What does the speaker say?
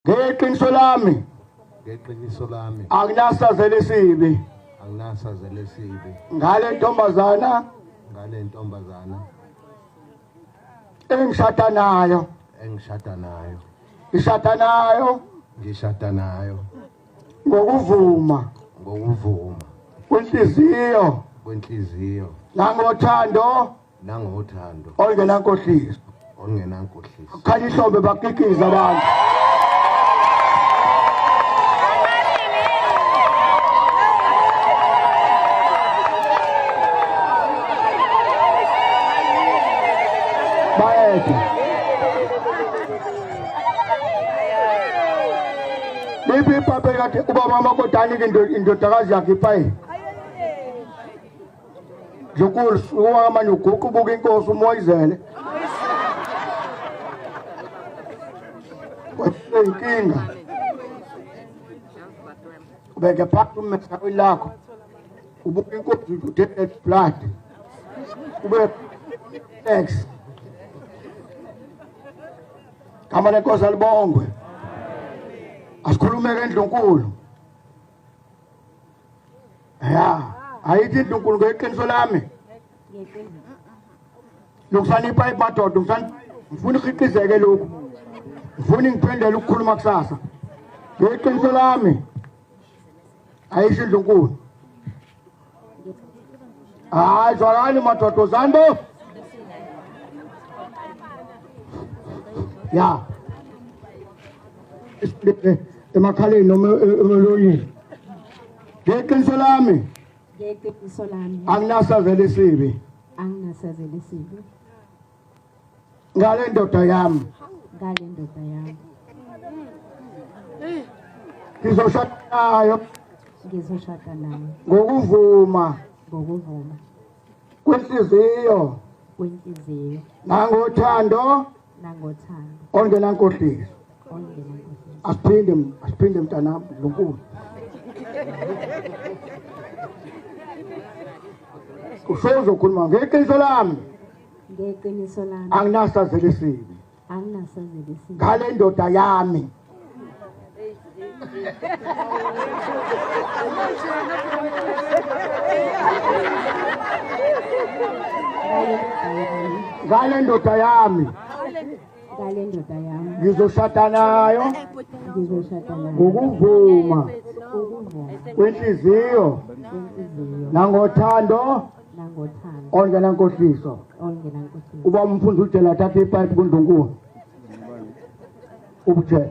ngeqiniso lami ngeqiniso lami anginasazela esibi anginasazela esibi ngale ntombazana engishada nayo ngishada nayo ngokuvuma kwenhliziyo nangothando olungenankohliso khanya ihlombe bakikiza abantu Bibi papa kati uba mama kotani indodakazi yakhe ipayi Jukul uwa manyukuku buka inkosi umoyizele inkinga ubeke phakathi umesakho lakho ubuka inkosi uthethe blood ube X kama lenkosi alibongwe asikhulume ngendlunkulu ya ayithi indlunkulu ngeqiniso lami lokusanipha imadoda ngifuna iqhikizeke lokhu ngifuna ngiphendele ukukhuluma kusasa ngeqiniso lami ayisho indlunkulu hayi zwakani madoda uzando ya emakhaleni noma emlonyeni ngeqiniso lami anginasazela esibi ngale ndoda yami ngizoshada nayo ngokuvuma kwenhliziyo nangothando olungenankohliso asiphinde mntanami Ndlunkulu ushozo khuluma ngeqiniso lami anginasazela esibi ngale ndoda yami ngale ndoda yami ngizoshada nayo ngokuvuma kwenhliziyo nangothando olungenankohliso uba umfundisi uJela athathe ipipe kuNdlunkulu ubuthe